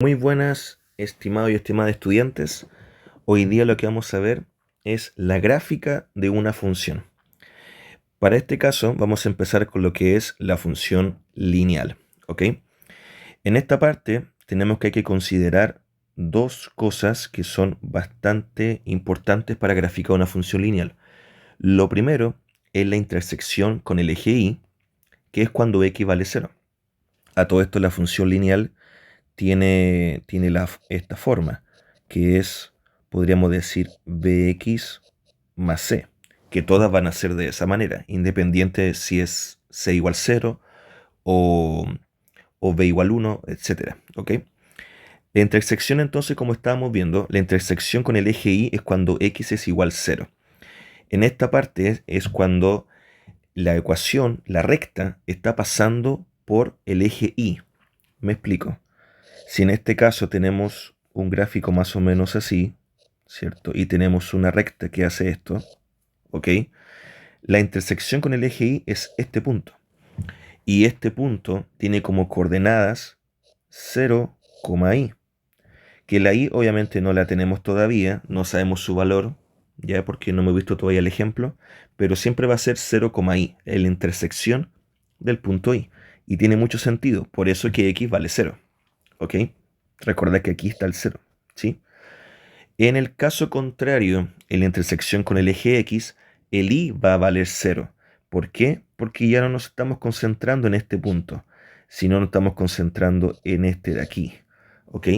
Muy buenas, estimados y estimadas estudiantes. Hoy día lo que vamos a ver es la gráfica de una función. Para este caso vamos a empezar con lo que es la función lineal, ¿ok? En esta parte tenemos que hay que considerar dos cosas que son bastante importantes para graficar una función lineal. Lo primero es la intersección con el eje Y, que es cuando x vale 0. A todo esto la función lineal tiene esta forma, que es, podríamos decir, bx más c, que todas van a ser de esa manera, independiente de si es c igual 0 o, b igual 1, etc. ¿Ok? La intersección entonces, como estábamos viendo, la intersección con el eje Y es cuando x es igual 0. En esta parte es cuando la ecuación, la recta, está pasando por el eje Y. Me explico. Si en este caso tenemos un gráfico más o menos así, ¿cierto? Y tenemos una recta que hace esto, ¿ok? La intersección con el eje Y es este punto. Y este punto tiene como coordenadas 0, I. Que la I obviamente no la tenemos todavía, no sabemos su valor, ya porque no me he visto todavía el ejemplo, pero siempre va a ser 0, I, en la intersección del punto I. Y tiene mucho sentido, por eso que X vale 0, ¿ok? Recordad que aquí está el 0, ¿sí? En el caso contrario, en la intersección con el eje X, el Y va a valer 0. ¿Por qué? Porque ya no nos estamos concentrando en este punto, sino nos estamos concentrando en este de aquí, ¿ok?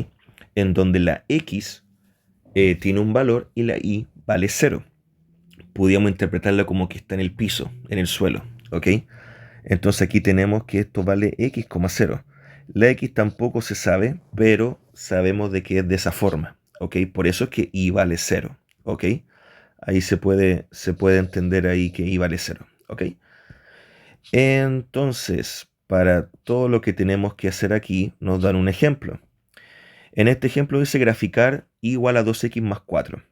En donde la X tiene un valor y la Y vale 0. Podríamos interpretarla como que está en el piso, en el suelo, ¿ok? Entonces aquí tenemos que esto vale x, 0. La x tampoco se sabe, pero sabemos de que es de esa forma, ¿ok? Por eso es que y vale 0, ¿ok? Ahí se puede entender ahí que y vale 0, ¿ok? Entonces, para todo lo que tenemos que hacer aquí, nos dan un ejemplo. En este ejemplo dice graficar y igual a 2x más 4.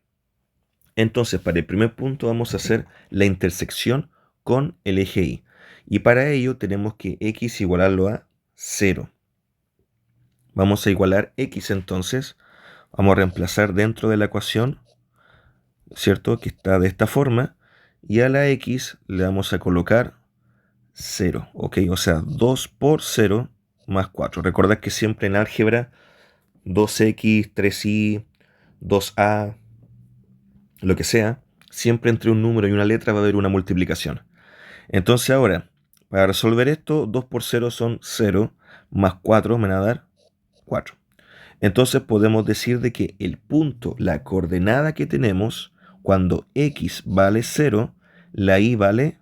Entonces, para el primer punto vamos a hacer la intersección con el eje Y. Y para ello tenemos que x igualarlo a 0. Vamos a igualar x entonces. Vamos a reemplazar dentro de la ecuación, ¿cierto? Que está de esta forma. Y a la x le vamos a colocar 0, ¿ok? O sea, 2 por 0 más 4. Recordad que siempre en álgebra 2x, 3y, 2a, lo que sea, siempre entre un número y una letra va a haber una multiplicación. Entonces ahora, para resolver esto, 2 por 0 son 0, más 4 me van a dar 4. Entonces podemos decir de que el punto, la coordenada que tenemos, cuando x vale 0, la y vale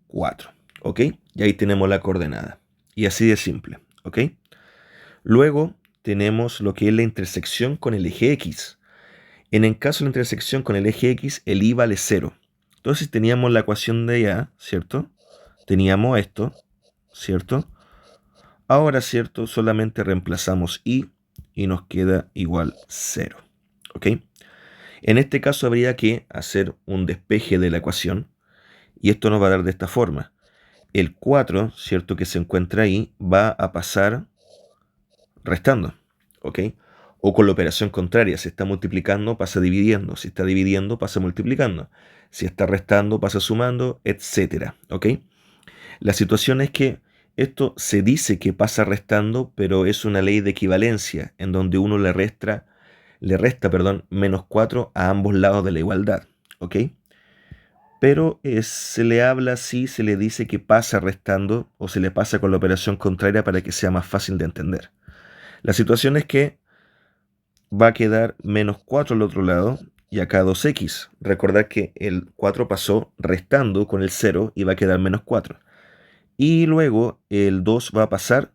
4. ¿Ok? Y ahí tenemos la coordenada. Y así de simple. ¿Ok? Luego tenemos lo que es la intersección con el eje x. En el caso de la intersección con el eje x, el y vale 0. Entonces teníamos la ecuación de allá, ¿cierto? Teníamos esto, ¿cierto? Ahora, ¿cierto? Solamente reemplazamos y nos queda igual 0, ¿ok? En este caso habría que hacer un despeje de la ecuación y esto nos va a dar de esta forma. El 4, ¿cierto? Que se encuentra ahí va a pasar restando, ¿ok? O con la operación contraria, si está multiplicando pasa dividiendo, si está dividiendo pasa multiplicando, si está restando pasa sumando, etc., ¿ok? La situación es que esto se dice que pasa restando, pero es una ley de equivalencia, en donde uno le resta, menos 4 a ambos lados de la igualdad, ¿ok? Pero se le habla así, se le dice que pasa restando, o se le pasa con la operación contraria para que sea más fácil de entender. La situación es que va a quedar menos 4 al otro lado, y acá 2x. Recordad que el 4 pasó restando con el 0 y va a quedar menos 4. Y luego el 2 va a pasar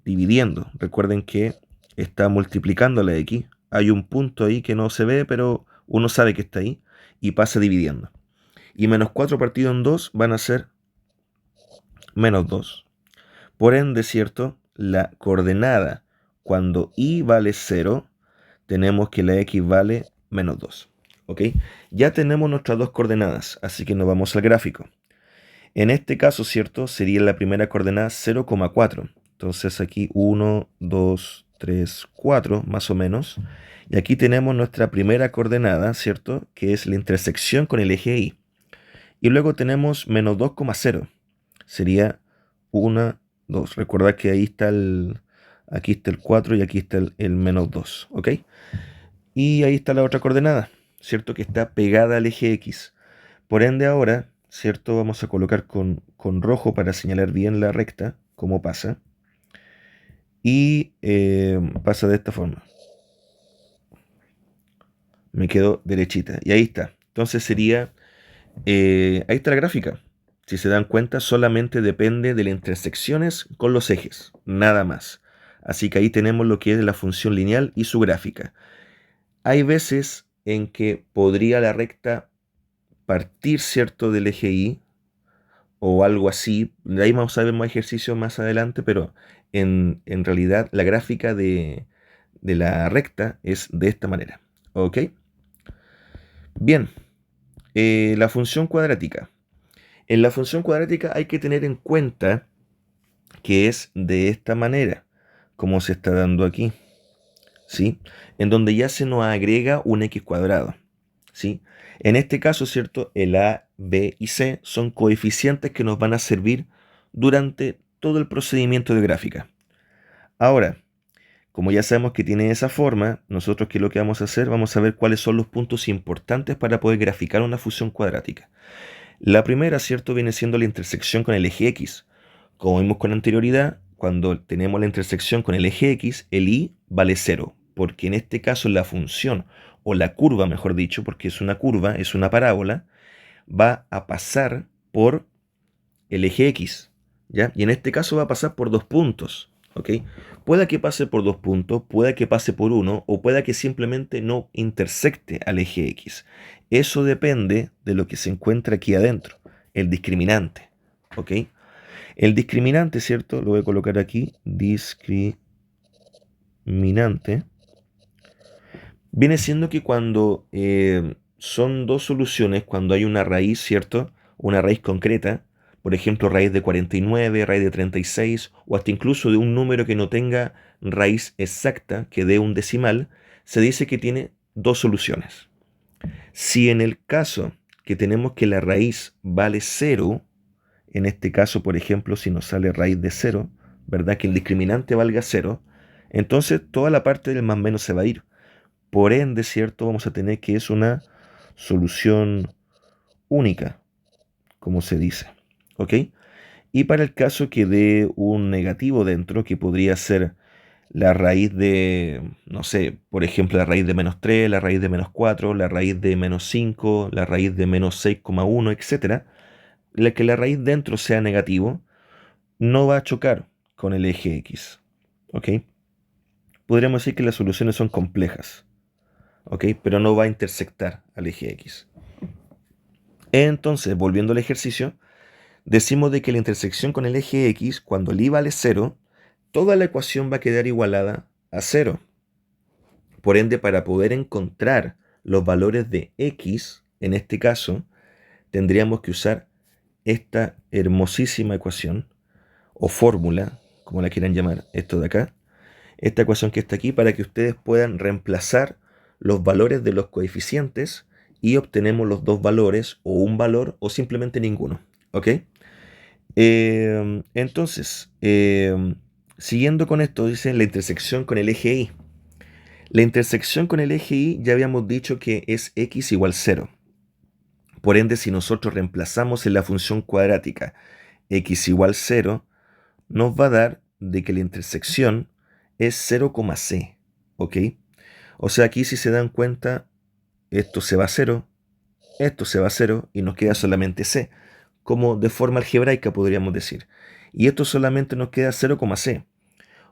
dividiendo. Recuerden que está multiplicando la x. Hay un punto ahí que no se ve, pero uno sabe que está ahí. Y pasa dividiendo. Y menos 4 partido en 2 van a ser menos 2. Por ende, ¿cierto? La coordenada cuando y vale 0, tenemos que la x vale menos 2. ¿Ok? Ya tenemos nuestras dos coordenadas, así que nos vamos al gráfico. En este caso, ¿cierto? Sería la primera coordenada 0,4. Entonces aquí 1, 2, 3, 4, más o menos. Y aquí tenemos nuestra primera coordenada, ¿cierto? Que es la intersección con el eje Y. Y luego tenemos menos 2,0. Sería 1, 2. Recuerda que ahí está aquí está el 4 y aquí está el menos 2, ¿ok? Y ahí está la otra coordenada, ¿cierto? Que está pegada al eje X. Por ende ahora, ¿cierto? Vamos a colocar con rojo para señalar bien la recta, cómo pasa. Y pasa de esta forma. Me quedo derechita. Y ahí está. Entonces sería, ahí está la gráfica. Si se dan cuenta, solamente depende de las intersecciones con los ejes, nada más. Así que ahí tenemos lo que es la función lineal y su gráfica. Hay veces en que podría la recta partir, ¿cierto?, del eje Y o algo así. De ahí vamos a ver más ejercicios más adelante, pero en realidad la gráfica de la recta es de esta manera. ¿Ok? Bien, la función cuadrática. En la función cuadrática hay que tener en cuenta que es de esta manera, como se está dando aquí, ¿sí? En donde ya se nos agrega un x cuadrado, ¿sí? En este caso, ¿cierto? El a, b y c son coeficientes que nos van a servir durante todo el procedimiento de gráfica. Ahora, como ya sabemos que tiene esa forma, nosotros ¿qué es lo que vamos a hacer? Vamos a ver cuáles son los puntos importantes para poder graficar una función cuadrática. La primera, ¿cierto? Viene siendo la intersección con el eje X. Como vimos con anterioridad, cuando tenemos la intersección con el eje X, el y vale 0, porque en este caso la función, o la curva, mejor dicho, porque es una curva, es una parábola, va a pasar por el eje X, ¿ya? Y en este caso va a pasar por dos puntos, ¿ok? Pueda que pase por dos puntos, pueda que pase por uno, o pueda que simplemente no intersecte al eje X. Eso depende de lo que se encuentra aquí adentro, el discriminante, ¿ok? El discriminante, ¿cierto? Lo voy a colocar aquí, discriminante. Viene siendo que cuando son dos soluciones, cuando hay una raíz, ¿cierto? Una raíz concreta, por ejemplo, raíz de 49, raíz de 36, o hasta incluso de un número que no tenga raíz exacta, que dé un decimal, se dice que tiene dos soluciones. Si en el caso que tenemos que la raíz vale 0, en este caso, por ejemplo, si nos sale raíz de 0, ¿verdad? Que el discriminante valga 0, entonces toda la parte del más menos se va a ir. Por ende, ¿cierto? Vamos a tener que es una solución única, como se dice. ¿Ok? Y para el caso que dé un negativo dentro, que podría ser la raíz de, no sé, por ejemplo, la raíz de menos 3, la raíz de menos 4, la raíz de menos 5, la raíz de menos 6,1, etc. Que la raíz dentro sea negativo, no va a chocar con el eje X. ¿Ok? Podríamos decir que las soluciones son complejas. ¿Ok? Pero no va a intersectar al eje X. Entonces, volviendo al ejercicio, decimos de que la intersección con el eje X, cuando el y vale 0, toda la ecuación va a quedar igualada a 0. Por ende, para poder encontrar los valores de x, en este caso, tendríamos que usar esta hermosísima ecuación, o fórmula, como la quieran llamar, esto de acá, esta ecuación que está aquí, para que ustedes puedan reemplazar los valores de los coeficientes y obtenemos los dos valores, o un valor, o simplemente ninguno. ¿Ok? Entonces, siguiendo con esto, dice la intersección con el eje Y. La intersección con el eje Y ya habíamos dicho que es x igual 0. Por ende, si nosotros reemplazamos en la función cuadrática x igual 0, nos va a dar de que la intersección es 0,c. ¿Ok? O sea, aquí si se dan cuenta, esto se va a 0, esto se va a 0 y nos queda solamente c, como de forma algebraica podríamos decir. Y esto solamente nos queda 0,c.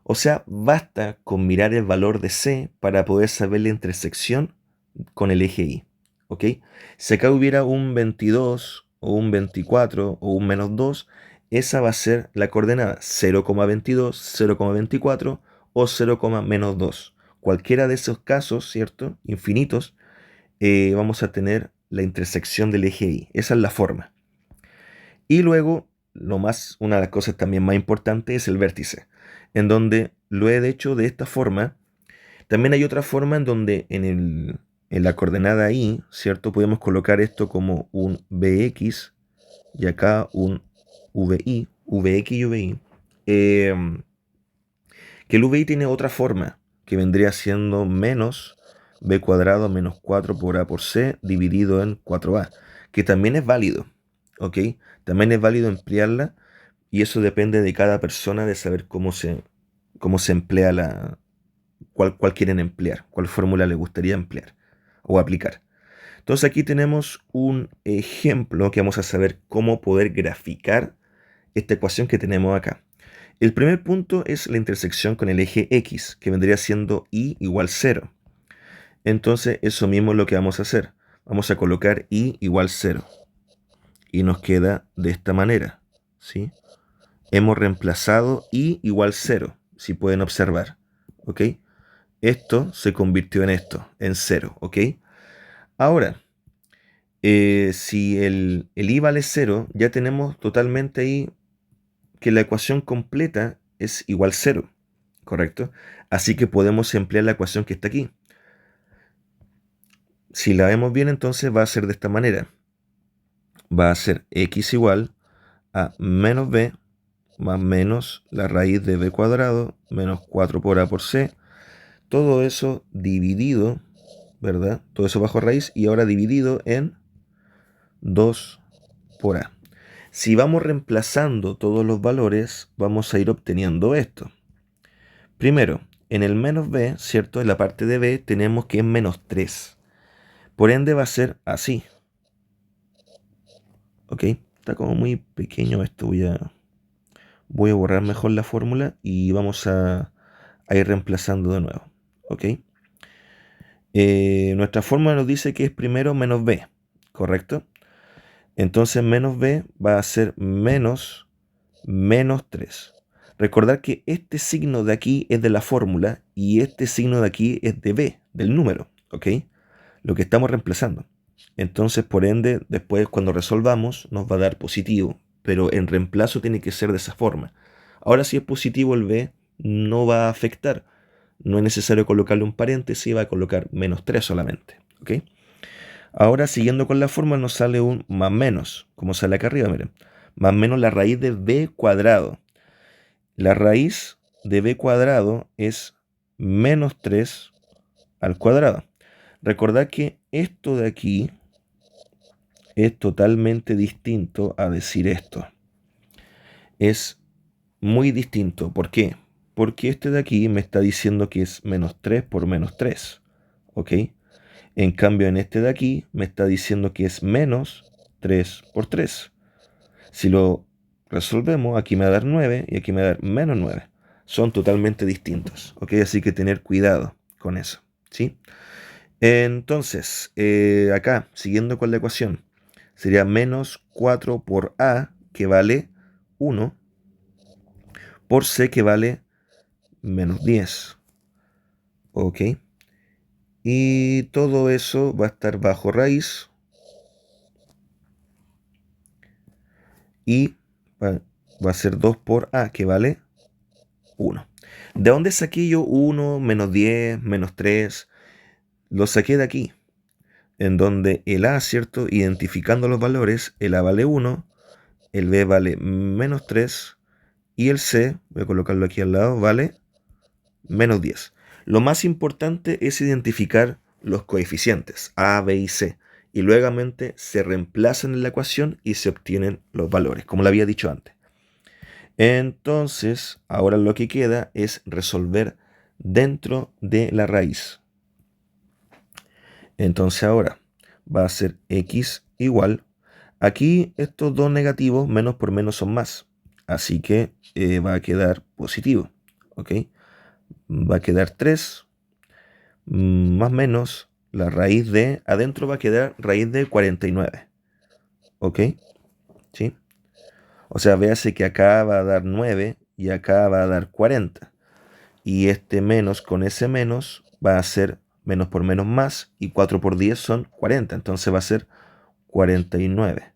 O sea, basta con mirar el valor de c para poder saber la intersección con el eje Y. ¿Ok? Si acá hubiera un 22 o un 24 o un menos 2, esa va a ser la coordenada 0,22, 0,24 o 0,-2. Cualquiera de esos casos, ¿cierto? Infinitos, vamos a tener la intersección del eje Y. Esa es la forma. Y luego, una de las cosas también más importantes es el vértice, en donde lo he hecho de esta forma. También hay otra forma en donde en la coordenada y, ¿cierto? Podemos colocar esto como un Bx y acá un Vi, Vx y Vi. Que el Vi tiene otra forma, que vendría siendo menos b cuadrado menos 4 por a por c dividido en 4a, que también es válido, ¿ok? También es válido emplearla y eso depende de cada persona de saber cómo se emplea cuál quieren emplear, cuál fórmula les gustaría emplear o aplicar. Entonces aquí tenemos un ejemplo que vamos a saber cómo poder graficar esta ecuación que tenemos acá. El primer punto es la intersección con el eje X, que vendría siendo y igual 0. Entonces eso mismo es lo que vamos a hacer. Vamos a colocar y igual 0. Y nos queda de esta manera, ¿sí? Hemos reemplazado y igual 0, si pueden observar, ¿ok? Esto se convirtió en esto, en 0, ¿ok? Ahora, si el i vale 0, ya tenemos totalmente ahí que la ecuación completa es igual 0, ¿correcto? Así que podemos emplear la ecuación que está aquí. Si la vemos bien, entonces va a ser de esta manera. Va a ser x igual a menos b más menos la raíz de b cuadrado menos 4 por a por c. Todo eso dividido, ¿verdad? Todo eso bajo raíz y ahora dividido en 2 por a. Si vamos reemplazando todos los valores, vamos a ir obteniendo esto. Primero, en el menos b, ¿cierto? En la parte de b tenemos que es menos 3. Por ende va a ser así. ¿Ok? Está como muy pequeño esto. Voy a borrar mejor la fórmula y vamos a ir reemplazando de nuevo. ¿Ok? Nuestra fórmula nos dice que es primero menos b, ¿correcto? Entonces menos b va a ser menos 3. Recordar que este signo de aquí es de la fórmula y este signo de aquí es de b, del número, ¿ok? Lo que estamos reemplazando. Entonces, por ende, después cuando resolvamos nos va a dar positivo, pero en reemplazo tiene que ser de esa forma. Ahora, si es positivo el b, no va a afectar. No es necesario colocarle un paréntesis, va a colocar menos 3 solamente, ¿ok? Ahora, siguiendo con la forma, nos sale un más menos, como sale acá arriba, miren. Más menos la raíz de b cuadrado. La raíz de b cuadrado es menos 3 al cuadrado. Recordad que esto de aquí es totalmente distinto a decir esto. Es muy distinto. ¿Por qué? Porque este de aquí me está diciendo que es menos 3 por menos 3. ¿Ok? En cambio, en este de aquí me está diciendo que es menos 3 por 3. Si lo resolvemos, aquí me va a dar 9 y aquí me va a dar menos 9. Son totalmente distintos. ¿Ok? Así que tener cuidado con eso. ¿Sí? Entonces, acá, siguiendo con la ecuación, sería menos 4 por a, que vale 1, por c, que vale menos 10. ¿Ok? Y todo eso va a estar bajo raíz. Y va a ser 2 por a, que vale 1. ¿De dónde saqué yo 1, menos 10, menos 3? Lo saqué de aquí, en donde el a, ¿cierto? Identificando los valores, el a vale 1, el b vale menos 3 y el c, voy a colocarlo aquí al lado, vale menos 10. Lo más importante es identificar los coeficientes a, b y c, y luego se reemplazan en la ecuación y se obtienen los valores, como lo había dicho antes. Entonces, ahora lo que queda es resolver dentro de la raíz. Entonces ahora va a ser x igual. Aquí estos dos negativos, menos por menos son más. Así que va a quedar positivo. ¿Ok? Va a quedar 3 más menos la raíz de, adentro va a quedar raíz de 49. ¿Ok? ¿Sí? O sea, véase que acá va a dar 9 y acá va a dar 40. Y este menos con ese menos va a ser menos por menos más, y 4 por 10 son 40, entonces va a ser 49.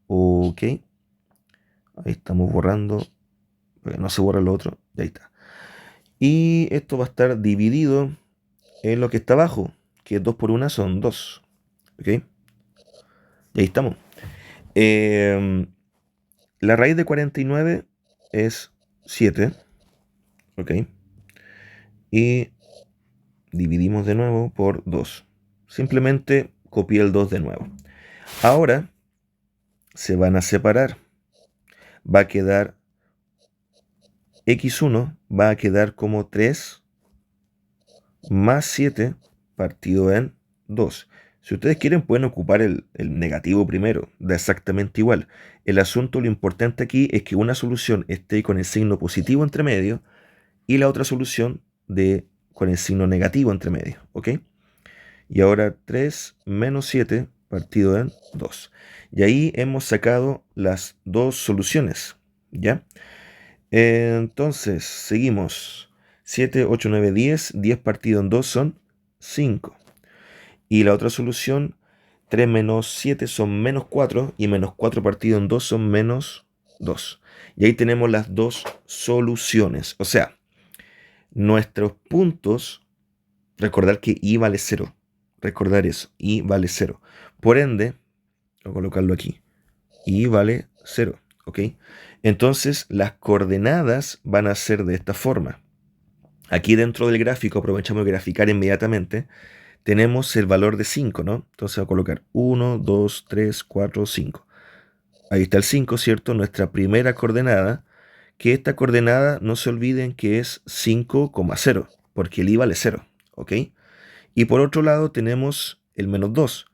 Ok, ahí estamos borrando, no se borra lo otro, y ahí está. Y esto va a estar dividido en lo que está abajo, que 2 por 1 son 2. ¿Ok? Y ahí estamos. La raíz de 49 es 7. ¿Ok? Y dividimos de nuevo por 2. Simplemente copié el 2 de nuevo. Ahora se van a separar. Va a quedar x1, va a quedar como 3 más 7 partido en 2. Si ustedes quieren pueden ocupar el negativo primero, da exactamente igual. El asunto, lo importante aquí es que una solución esté con el signo positivo entre medio y la otra solución con el signo negativo entre medio, ¿ok? Y ahora 3 menos 7 partido en 2. Y ahí hemos sacado las dos soluciones, ¿ya? Entonces, seguimos. 7, 8, 9, 10. 10 partido en 2 son 5. Y la otra solución, 3 menos 7 son menos 4. Y menos 4 partido en 2 son menos 2. Y ahí tenemos las dos soluciones. O sea, nuestros puntos, recordar que i vale 0. Recordar eso, i vale 0. Por ende, voy a colocarlo aquí. I vale 0, ¿ok? Entonces, las coordenadas van a ser de esta forma. Aquí dentro del gráfico, aprovechamos de graficar inmediatamente, tenemos el valor de 5, ¿no? Entonces voy a colocar 1, 2, 3, 4, 5. Ahí está el 5, ¿cierto? Nuestra primera coordenada, que esta coordenada no se olviden que es 5,0, porque el i vale 0, ¿ok? Y por otro lado tenemos el menos 2.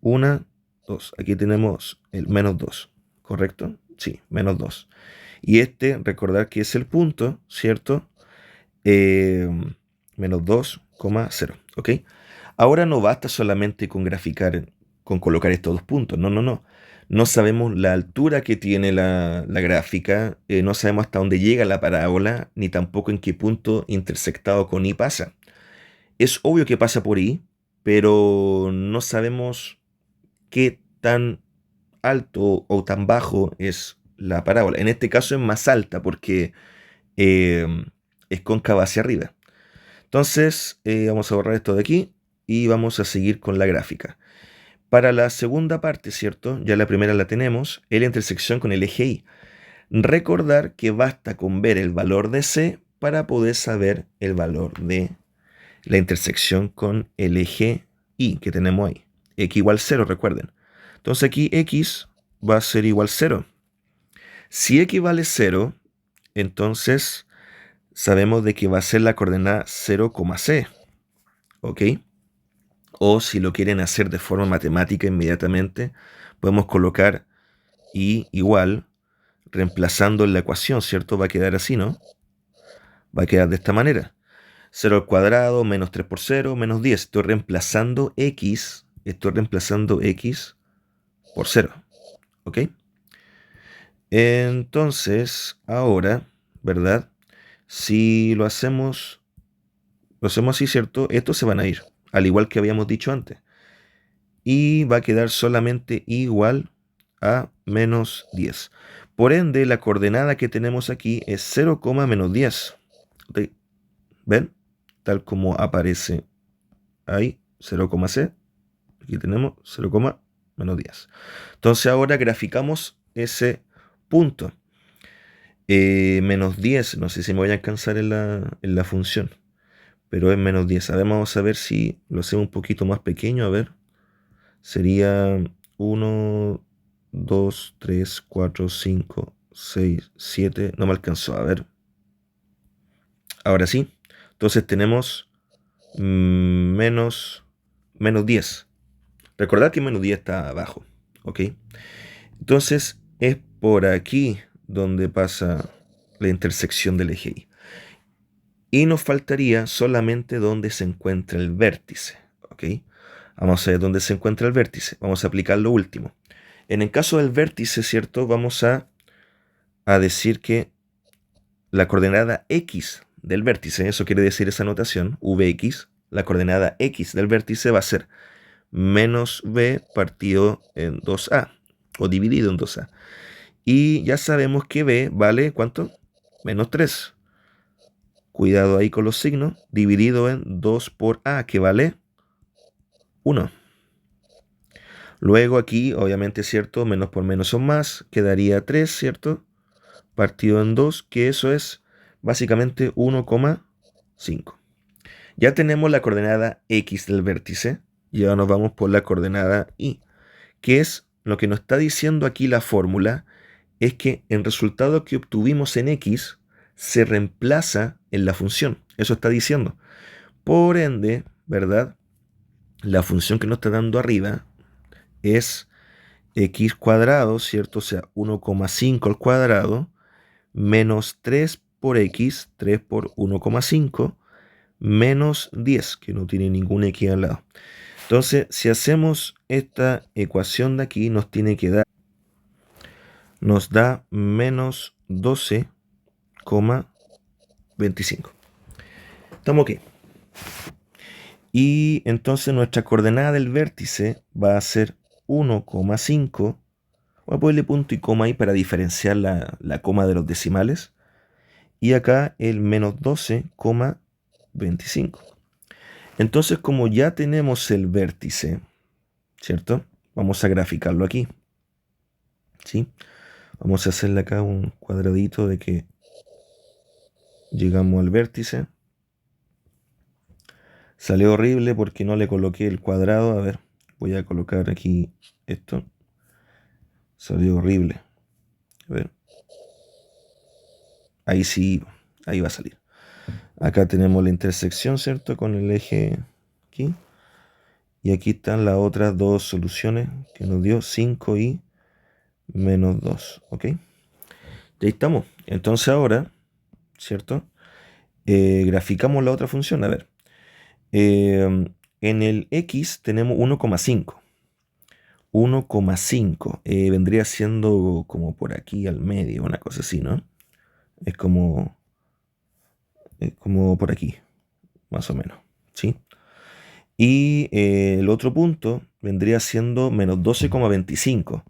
1, 2. Aquí tenemos el menos 2, ¿correcto? Sí, menos 2. Y recordar que es el punto, ¿cierto? Menos 2,0, ¿ok? Ahora no basta solamente con graficar, con colocar estos dos puntos, no, no, no. No sabemos la altura que tiene la gráfica, no sabemos hasta dónde llega la parábola, ni tampoco en qué punto intersectado con i pasa. Es obvio que pasa por i, pero no sabemos qué tan alto o tan bajo es la parábola. En este caso es más alta porque eh, es cóncava hacia arriba. Entonces vamos a borrar esto de aquí y vamos a seguir con la gráfica. Para la segunda parte, ¿cierto? Ya la primera la tenemos, la intersección con el eje Y. Recordar que basta con ver el valor de C para poder saber el valor de la intersección con el eje Y que tenemos ahí. X igual 0, recuerden. Entonces aquí X va a ser igual 0. Si X vale 0, entonces sabemos de que va a ser la coordenada 0,c. ¿Ok? O si lo quieren hacer de forma matemática inmediatamente, podemos colocar y igual, reemplazando en la ecuación, ¿cierto? Va a quedar así, ¿no? Va a quedar de esta manera. 0 al cuadrado, menos 3 por 0, menos 10. Estoy reemplazando x por 0. ¿Ok? Entonces, ahora, ¿verdad? Si lo hacemos así, ¿cierto? Estos se van a ir, al igual que habíamos dicho antes. Y va a quedar solamente igual a menos 10. Por ende, la coordenada que tenemos aquí es 0, menos 10. ¿Okay? ¿Ven? Tal como aparece ahí, 0,c. Aquí tenemos 0, menos 10. Entonces ahora graficamos ese punto. Menos 10, no sé si me voy a alcanzar en la función, pero es menos 10. A ver, vamos a ver si lo hacemos un poquito más pequeño. A ver, sería 1, 2, 3, 4, 5, 6, 7. No me alcanzó. A ver, ahora sí. Entonces tenemos menos 10. Recordad que menos 10 está abajo, ¿ok? Entonces es por aquí donde pasa la intersección del eje Y. Y nos faltaría solamente donde se encuentra el vértice, ¿ok? Vamos a ver dónde se encuentra el vértice. Vamos a aplicar lo último. En el caso del vértice, ¿cierto? Vamos a decir que la coordenada x del vértice, eso quiere decir esa notación, vx, la coordenada x del vértice va a ser menos b partido en 2a, o dividido en 2a. Y ya sabemos que b vale, ¿cuánto? Menos 3. cuidado ahí con los signos, dividido en 2 por a, que vale 1. Luego aquí, obviamente, ¿cierto? Menos por menos son más, quedaría 3, ¿cierto? Partido en 2, que eso es básicamente 1,5. Ya tenemos la coordenada x del vértice, y ahora nos vamos por la coordenada y, que es lo que nos está diciendo aquí la fórmula, es que el resultado que obtuvimos en x se reemplaza en la función. Eso está diciendo. Por ende, ¿verdad? La función que nos está dando arriba es x cuadrado, ¿cierto? O sea, 1,5 al cuadrado, menos 3 por x, 3 por 1,5, menos 10, que no tiene ningún x al lado. Entonces, si hacemos esta ecuación de aquí, nos da menos 12,25. Estamos aquí. Y entonces nuestra coordenada del vértice va a ser 1,5. Voy a ponerle punto y coma ahí para diferenciar la coma de los decimales. Y acá el menos 12,25. Entonces, como ya tenemos el vértice, ¿cierto? Vamos a graficarlo aquí. ¿Sí? Vamos a hacerle acá un cuadradito de que llegamos al vértice. Salió horrible porque no le coloqué el cuadrado. A ver, voy a colocar aquí esto. Salió horrible. A ver. Ahí sí, ahí va a salir. Acá tenemos la intersección, ¿cierto? Con el eje aquí. Y aquí están las otras dos soluciones que nos dio 5 y menos 2. ¿Ok? Y ahí estamos. Entonces ahora, ¿cierto? Graficamos la otra función. A ver. En el x tenemos 1,5. 1,5 vendría siendo como por aquí al medio, una cosa así, ¿no? Es como por aquí, más o menos, ¿sí? Y el otro punto vendría siendo menos 12,25.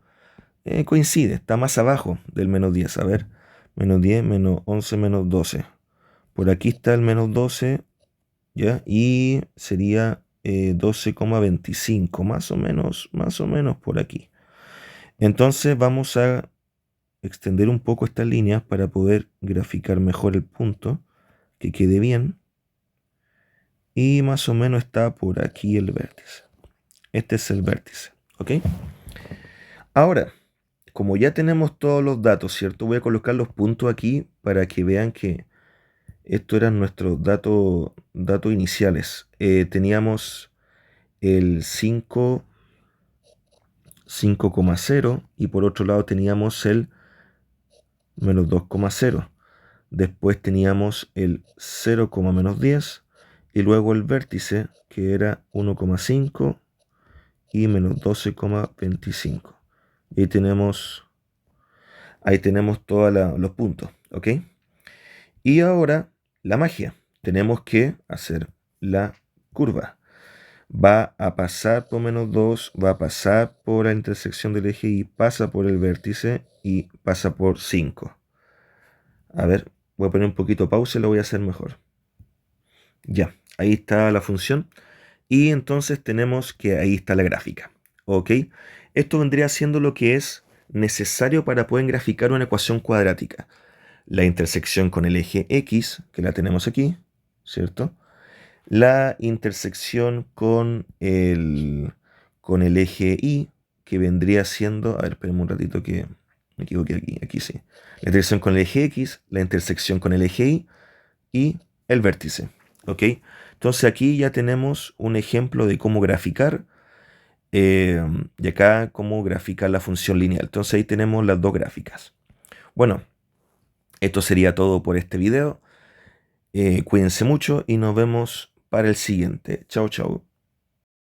Coincide, está más abajo del menos 10. A ver, menos 10, menos 11, menos 12. Por aquí está el menos 12, ¿ya? Y sería 12,25, más o menos por aquí. Entonces vamos a extender un poco estas líneas para poder graficar mejor el punto, que quede bien. Y más o menos está por aquí el vértice. Este es el vértice, ¿ok? Ahora, como ya tenemos todos los datos, ¿cierto? Voy a colocar los puntos aquí para que vean que estos eran nuestros datos iniciales. Teníamos el 5,0 y por otro lado teníamos el menos 2,0. Después teníamos el 0, menos 10 y luego el vértice que era 1,5 y menos 12,25. Y ahí tenemos todos los puntos, ¿ok? Y ahora la magia. Tenemos que hacer la curva. Va a pasar por menos 2, va a pasar por la intersección del eje y pasa por el vértice y pasa por 5. A ver, voy a poner un poquito pausa y lo voy a hacer mejor. Ya, ahí está la función. Y entonces tenemos que ahí está la gráfica. ¿Ok? Esto vendría siendo lo que es necesario para poder graficar una ecuación cuadrática. La intersección con el eje X, que la tenemos aquí, ¿cierto? La intersección con el eje Y, que vendría siendo... A ver, espérenme un ratito que me equivoqué aquí. Aquí sí. La intersección con el eje X, la intersección con el eje y el vértice. ¿Ok? Entonces aquí ya tenemos un ejemplo de cómo graficar y acá cómo graficar la función lineal. Entonces ahí tenemos las dos gráficas. Bueno, esto sería todo por este video. Cuídense mucho y nos vemos para el siguiente. Chao, chao.